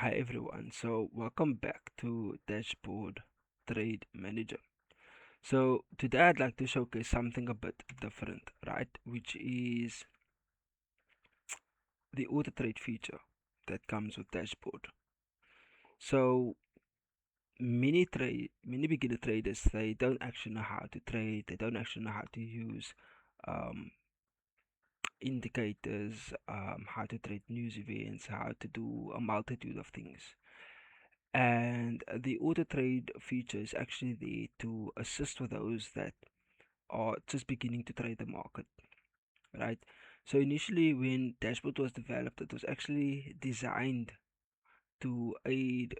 Hi everyone, so welcome back to Dashboard Trade Manager. So today I'd like to showcase something a bit different, right? Which is the auto trade feature that comes with Dashboard. So many beginner traders, they don't actually know how to trade, they don't actually know how to use um, indicators, how to trade news events, how to do a multitude of things. And the auto trade feature is actually there to assist with those that are just beginning to trade the market, right? So initially, when Dashboard was developed, it was actually designed to aid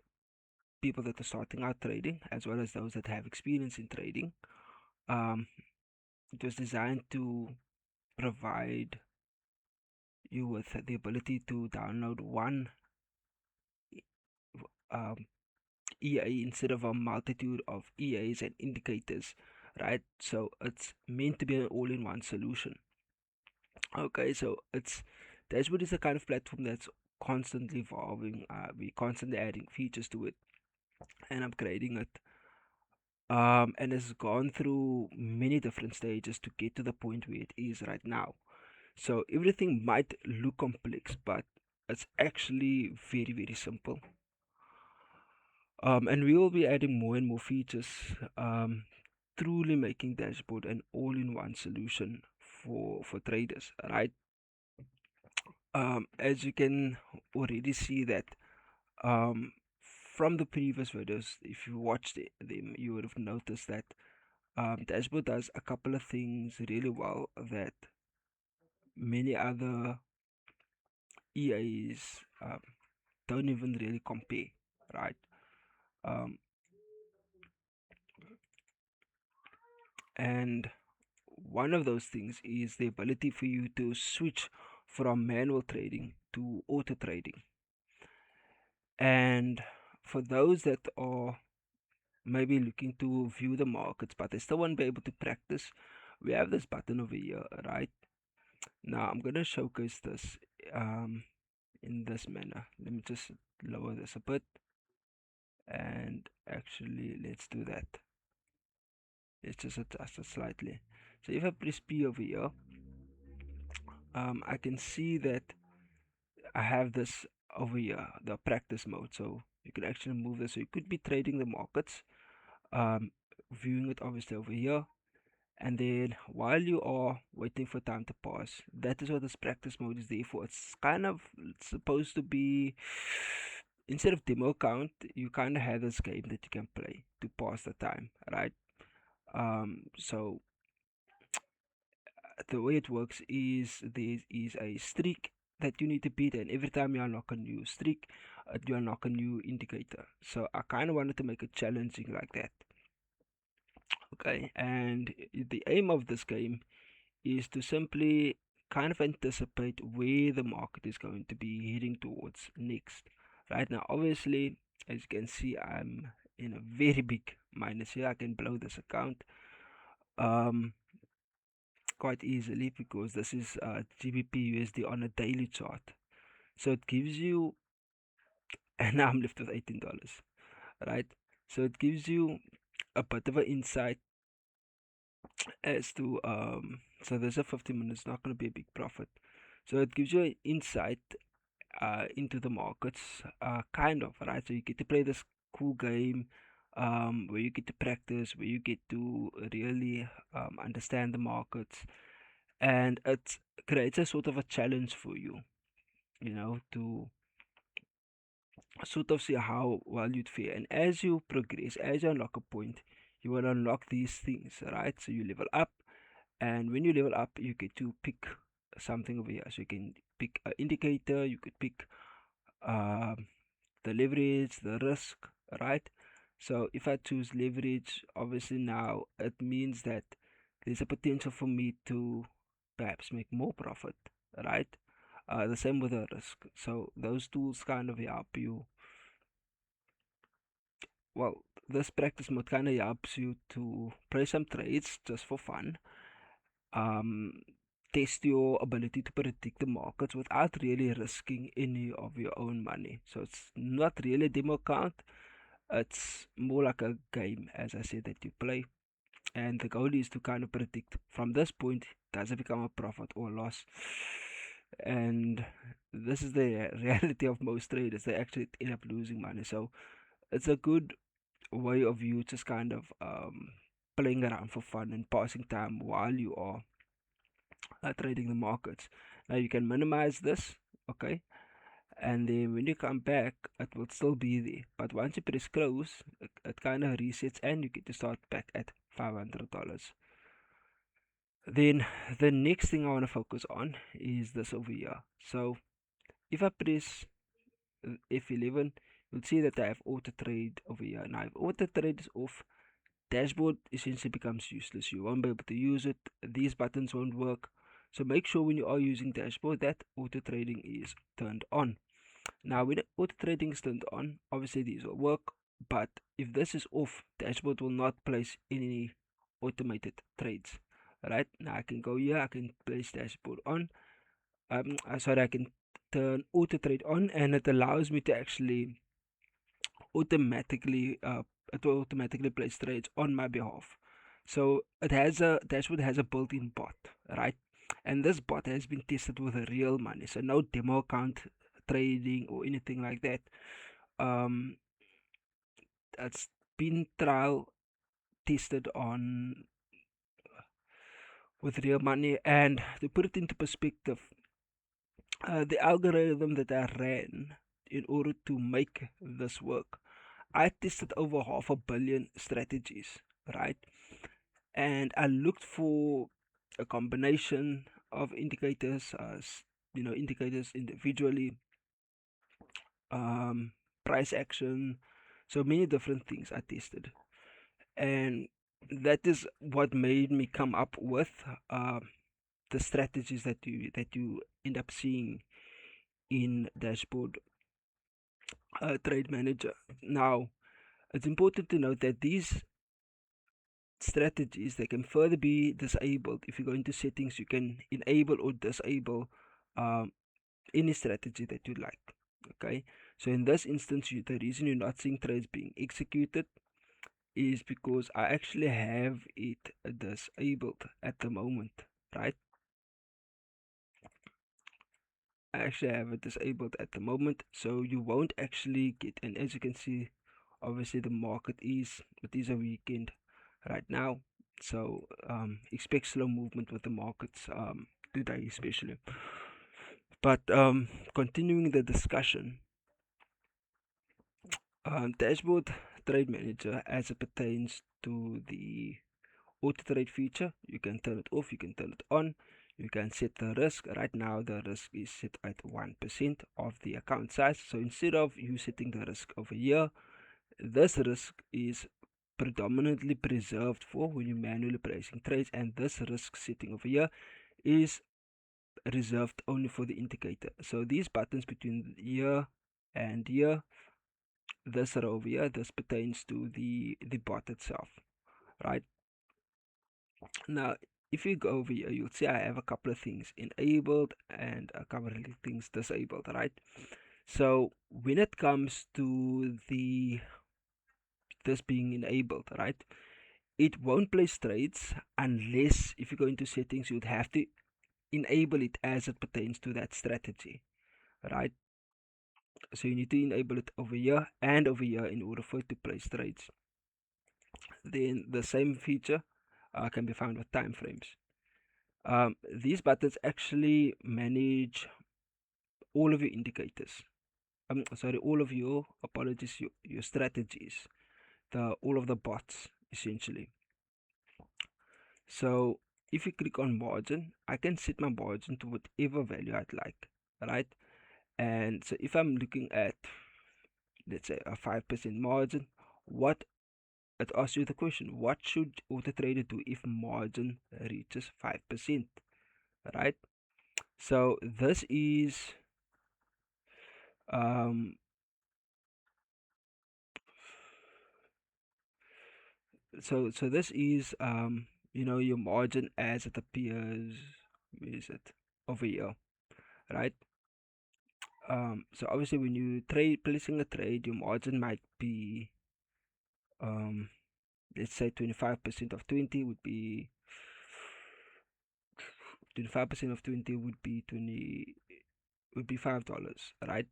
people that are starting out trading as well as those that have experience in trading. Um, it was designed to provide you with the ability to download one um, EA instead of a multitude of EAs and indicators, right? So it's meant to be an all-in-one solution. Okay, so it's Dashboard is the kind of platform that's constantly evolving. We're constantly adding features to it and upgrading it. And it's gone through many different stages to get to the point where it is right now. So everything might look complex, but it's actually very, very simple. And we will be adding more and more features, truly making Dashboard an all-in-one solution for traders, right? As you can already see that um, from the previous videos, if you watched them, you would have noticed that Dashboard does a couple of things really well that many other EAs don't even really compare, right? Um, and one of those things is the ability for you to switch from manual trading to auto trading. And for those that are maybe looking to view the markets, but they still won't be able to practice, we have this button over here, right? Now I'm gonna showcase this in this manner. Let me just lower this a bit, and actually let's do that. Let's just adjust it slightly. So if I press P over here, I can see that I have this over here, the practice mode. So you can actually move this. So you could be trading the markets, um, viewing it obviously over here. And then while you are waiting for time to pass, that is what this practice mode is there for. It's kind of supposed to be, instead of demo count, you kind of have this game that you can play to pass the time, right? So the way it works is there is a streak that you need to beat, and every time you unlock a new streak, you unlock a new indicator. So I kind of wanted to make it challenging like that. Okay, and the aim of this game is to simply kind of anticipate where the market is going to be heading towards next. Right now, obviously, as you can see, I'm in a very big minus here. I can blow this account um, quite easily because this is GBP USD on a daily chart. So it gives you, and now I'm left with $18, right? So it gives you a bit of an insight as to so there's a 50 minutes, not going to be a big profit. So it gives you an insight into the markets, kind of, right? So you get to play this cool game where you get to practice, where you get to really understand the markets, and it creates a sort of a challenge for you, to sort of see how well you'd fare. And as you progress, as you unlock a point, you will unlock these things, right? So you level up, and when you level up, you get to pick something over here. So you can pick an indicator, you could pick um, the leverage, the risk, right? So if I choose leverage, obviously now it means that there's a potential for me to perhaps make more profit, right? The same with the risk. So those tools kind of help you. Well, this practice mode kind of helps you to play some trades just for fun. Um, test your ability to predict the markets without really risking any of your own money. So it's not really a demo account. It's more like a game, as I said, that you play. And the goal is to kind of predict from this point, does it become a profit or loss? And this is the reality of most traders. They actually end up losing money. So it's a good way of you just kind of playing around for fun and passing time while you are trading the markets. Now you can minimize this, okay? And then when you come back, it will still be there. But once you press close, it kind of resets and you get to start back at $500. Then the next thing I want to focus on is this over here. So if I press F11, you'll see that I have auto trade over here. Now if auto trade is off, dashboard essentially becomes useless. You won't be able to use it. These buttons won't work. So make sure when you are using dashboard that auto trading is turned on. Now when auto trading is turned on, obviously these will work, but if this is off, dashboard will not place any automated trades. Right now I can go here, I can place dashboard on. Sorry, I can turn auto trade on, and it allows me to actually automatically it will automatically place trades on my behalf. So it has a dashboard has a built-in bot, right? And this bot has been tested with real money, so no demo account trading or anything like that. Um, it's been trial tested on with real money, and to put it into perspective, the algorithm that I ran in order to make this work, I tested over 500,000,000 strategies, right? And I looked for a combination of indicators, indicators individually, um, price action, so many different things I tested, and that is what made me come up with uh, the strategies that you end up seeing in dashboard trade manager. Now it's important to note that these strategies they can further be disabled. If you go into settings, you can enable or disable um, any strategy that you like. Okay, so in this instance, the reason you're not seeing trades being executed is because I actually have it disabled at the moment, right? I actually have it disabled at the moment, so you won't actually get. And as you can see, obviously the market it is a weekend right now, so expect slow movement with the markets today especially. But continuing the discussion, dashboard trade manager as it pertains to the auto trade feature, you can turn it off, you can turn it on, you can set the risk. Right now the risk is set at 1% of the account size, so instead of you setting the risk over here, this risk is predominantly preserved for when you're manually placing trades, and this risk setting over here is reserved only for the indicator. So these buttons between here and here, this row over here, this pertains to the bot itself, right? Now if you go over here, you'll see I have a couple of things enabled and a couple of things disabled, right? So when it comes to the this being enabled, right, it won't place trades unless if you go into settings, you'd have to enable it as it pertains to that strategy, right? So you need to enable it over here and over here in order for it to place trades. Then the same feature can be found with time frames. These buttons actually manage all of your indicators. Sorry, all of your apologies, your strategies, all of the bots essentially. So if you click on margin, I can set my margin to whatever value I'd like, right? And so if I'm looking at, let's say, a 5% margin, what it asks you the question, what should AutoTrader do if margin reaches 5%, right? So this is um so this is your margin as it appears is it over here, right? So obviously when you trade placing a trade, your margin might be um let's say 25% of 20 would be 25% of 20 would be 20 would be $5, right?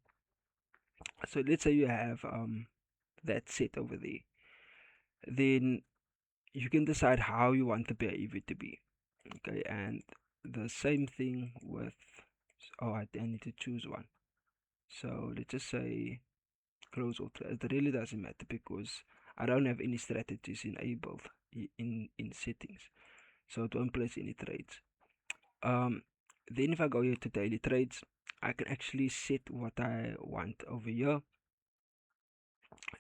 So let's say you have that set over there, then you can decide how you want the behavior to be. Okay, and the same thing with, oh, I need to choose one. So let's just say close all trades. It really doesn't matter because I don't have any strategies enabled in settings, so it won't place any trades. Um, then if I go here to daily trades, I can actually set what I want over here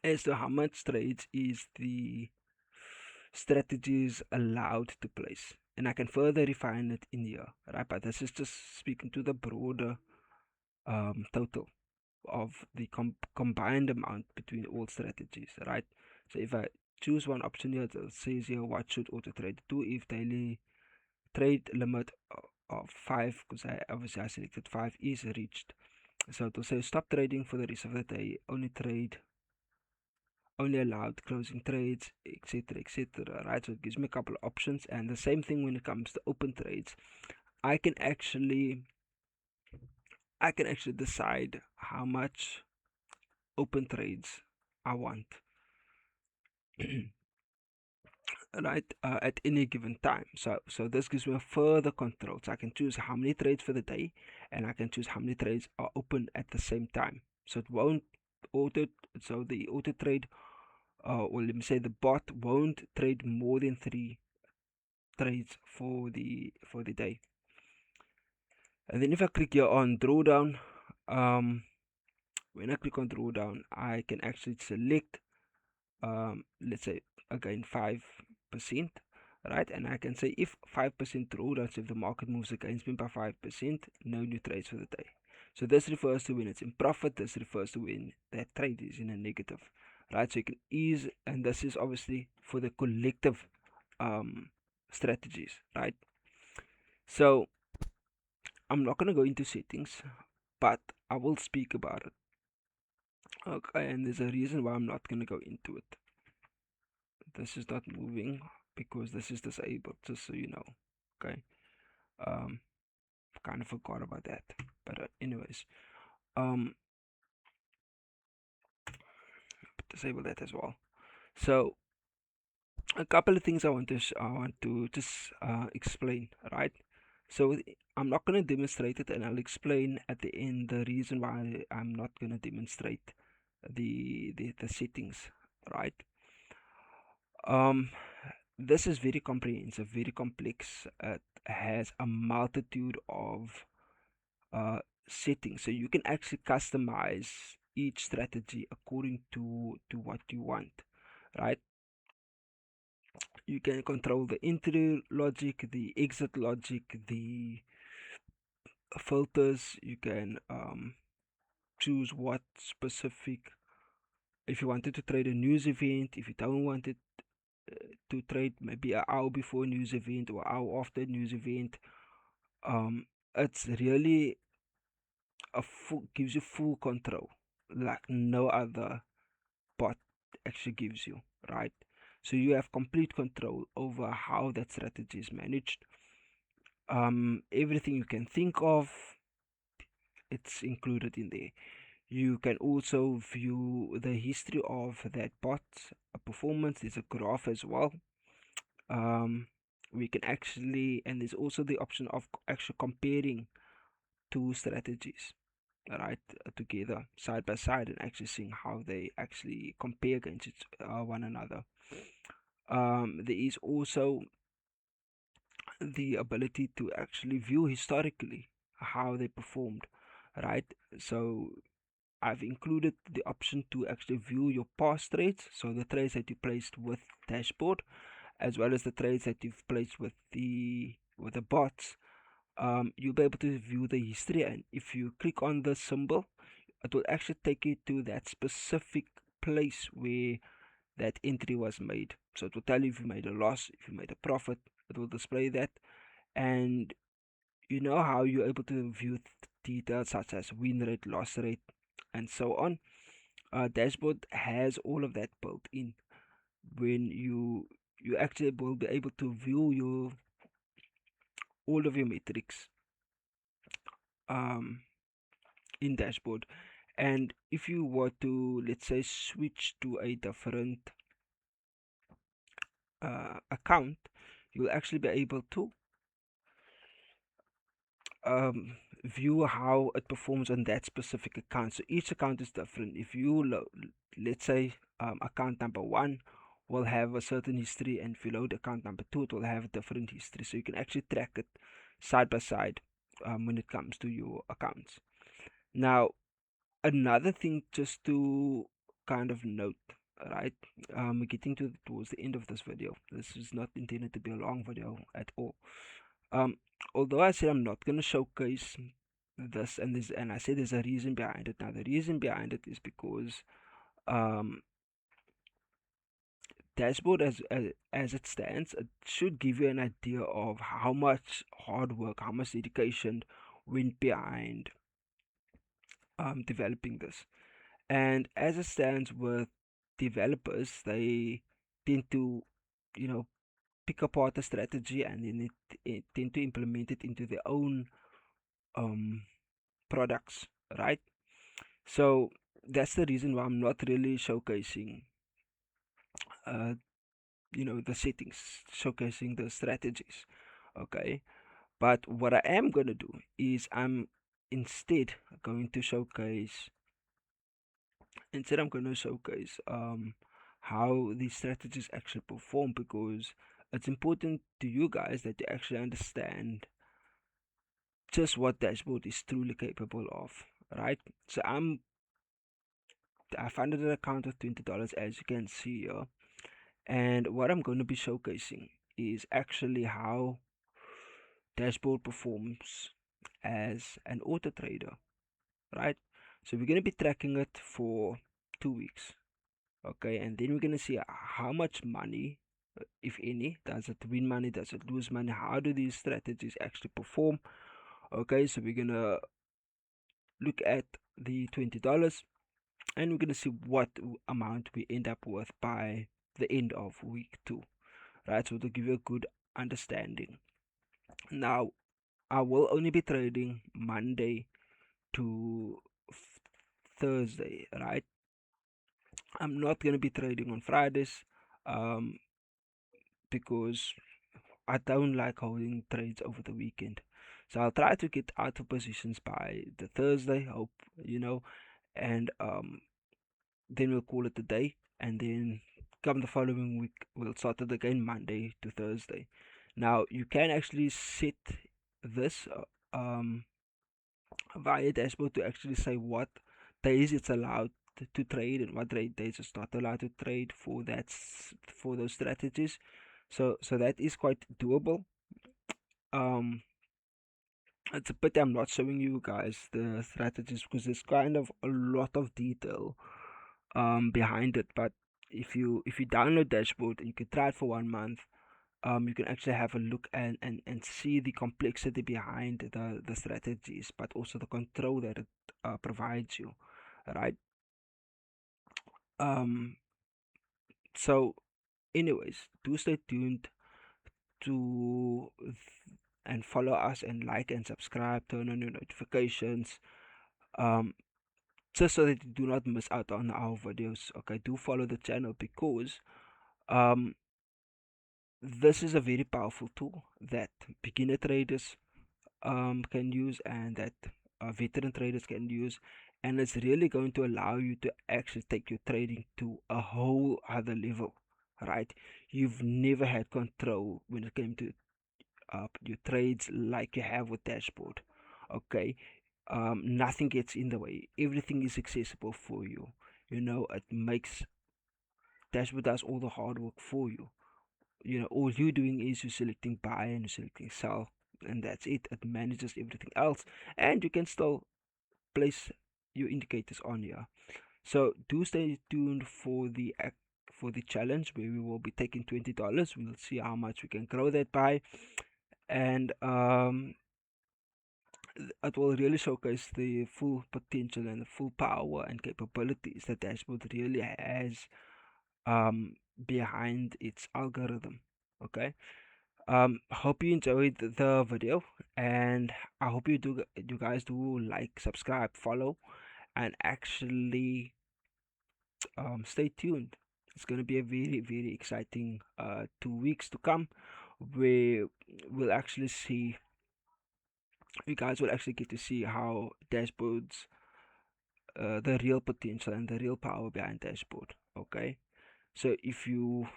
as to how much trades is the strategies allowed to place, and I can further refine it in here, right? But this is just speaking to the broader total of the combined amount between all strategies, right? So if I choose one option here, it says here what should auto trade do if daily trade limit of 5, because I selected 5 is reached. So it will say stop trading for the rest of the day, only allowed closing trades, etc., etc., right? So it gives me a couple of options, and the same thing when it comes to open trades. I can actually I can actually decide how much open trades I want, right, at any given time. So this gives me a further control. So I can choose how many trades for the day, and I can choose how many trades are open at the same time. So it won't auto. So the auto trade, or let me say the bot won't trade more than 3 trades for the day. And then if I click here on drawdown, when I click on drawdown, I can actually select, let's say again 5%, right? And I can say if 5% drawdown, so if the market moves against me by 5%, no new trades for the day. So this refers to when it's in profit. This refers to when that trade is in a negative, right? So you can ease, and this is obviously for the collective strategies, right? So I'm not going to go into settings, but I will speak about it. Okay, and there's a reason why I'm not going to go into it. This is not moving because this is disabled, just so you know. Okay, um, kind of forgot about that. But anyways, um, disable that as well. So a couple of things I want to just explain, right? So I'm not going to demonstrate it, and I'll explain at the end the reason why I'm not going to demonstrate the settings, right? Um, this is very comprehensive, very complex. It has a multitude of uh, settings, so you can actually customize each strategy according to what you want, right? You can control the entry logic, the exit logic, the filters. You can choose what specific, if you wanted to trade a news event, if you don't want it to trade maybe an hour before news event or hour after news event. It's really gives you full control like no other bot actually gives you, right? So you have complete control over how that strategy is managed. Everything you can think of, it's included in there. You can also view the history of that bot's performance. There's a graph as well. um we can actually, and there's also the option of actually comparing two strategies, right, together side by side, and actually seeing how they actually compare against one another. There is also the ability to actually view historically how they performed, right? So I've included the option to actually view your past trades, so the trades that you placed with dashboard, as well as the trades that you've placed with the bots. You'll be able to view the history, and if you click on the symbol, it will actually take you to that specific place where that entry was made. So it will tell you if you made a loss, if you made a profit. It will display that, and you know how you're able to view details such as win rate, loss rate, and so on. Dashboard has all of that built in. When you actually will be able to view your all of your metrics um, in dashboard. And if you were to, let's say, switch to a different account, you'll actually be able to um, view how it performs on that specific account. So each account is different. If let's say, account number one will have a certain history, and if you load account number two, it will have a different history. So you can actually track it side by side when it comes to your accounts. Now, another thing just to kind of note, right? We're getting towards the end of this video. This is not intended to be a long video at all. Um, Although I said I'm not gonna showcase this and this, and I said there's a reason behind it. Now the reason behind it is because um, dashboard as it stands, it should give you an idea of how much hard work, how much dedication went behind developing this. And as it stands with developers, they tend to, you know, pick apart a strategy and then it tend to implement it into their own um products, right? So that's the reason why I'm not really showcasing, uh, the settings, showcasing the strategies, okay? But what I am gonna do is instead going to showcase, I'm gonna showcase how these strategies actually perform, because it's important to you guys that you actually understand just what dashboard is truly capable of, right? So I funded an account of $20, as you can see here. And what I'm going to be showcasing is actually how dashboard performs as an auto trader, right? So we're going to be tracking it for 2 weeks, okay? And then we're going to see how much money, if any, does it win money, does it lose money, how do these strategies actually perform, okay? So we're going to look at the $20, and we're going to see what amount we end up with by the end of week 2, right? So to give you a good understanding. Now, I will only be trading Monday to Thursday, right? I'm not going to be trading on Fridays um, because I don't like holding trades over the weekend. So I'll try to get out of positions by the Thursday, hope, and then we'll call it a day. And then come the following week, we'll start it again Monday to Thursday. Now, you can actually set this via dashboard to actually say what days it's allowed to trade and what days it's not allowed to trade for those strategies. So that is quite doable. Um, it's a pity I'm not showing you guys the strategies because there's kind of a lot of detail behind it. But if you download dashboard and you can try it for 1 month, you can actually have a look and see the complexity behind the strategies, but also the control that it provides you, right? Um, so, anyways, do stay tuned to and follow us and like and subscribe, turn on your notifications, um, just so that you do not miss out on our videos. Okay, do follow the channel because um, this is a very powerful tool that beginner traders can use and that veteran traders can use, and it's really going to allow you to actually take your trading to a whole other level, right? You've never had control when it came to your trades like you have with dashboard, okay? Nothing gets in the way, everything is accessible for you. It makes dashboard does all the hard work for you. All you're doing is you're selecting buy and you're selecting sell, and that's it. It manages everything else, and you can still place your indicators on here. So do stay tuned for the challenge where we will be taking $20. We'll see how much we can grow that by, and it will really showcase the full potential and the full power and capabilities that dashboard really has um behind its algorithm. Okay. Hope you enjoyed the video, and I hope you guys do like, subscribe, follow, and actually stay tuned. It's gonna be a very exciting 2 weeks to come, where we'll actually see you guys will actually get to see how dashboards, the real potential and the real power behind dashboard. Okay, so if you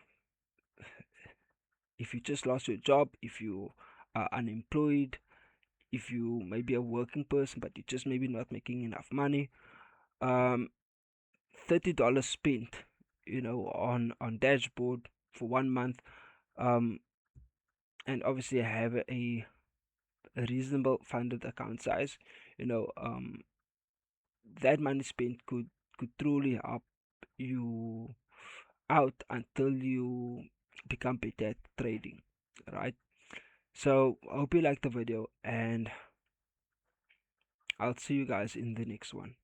just lost your job, if you are unemployed, if you maybe a working person but you just maybe not making enough money, um $30 spent, on dashboard for 1 month, um and obviously have a reasonable funded account size, you know um that money spent could truly help you out until you become better at trading, right? So I hope you liked the video, and I'll see you guys in the next one.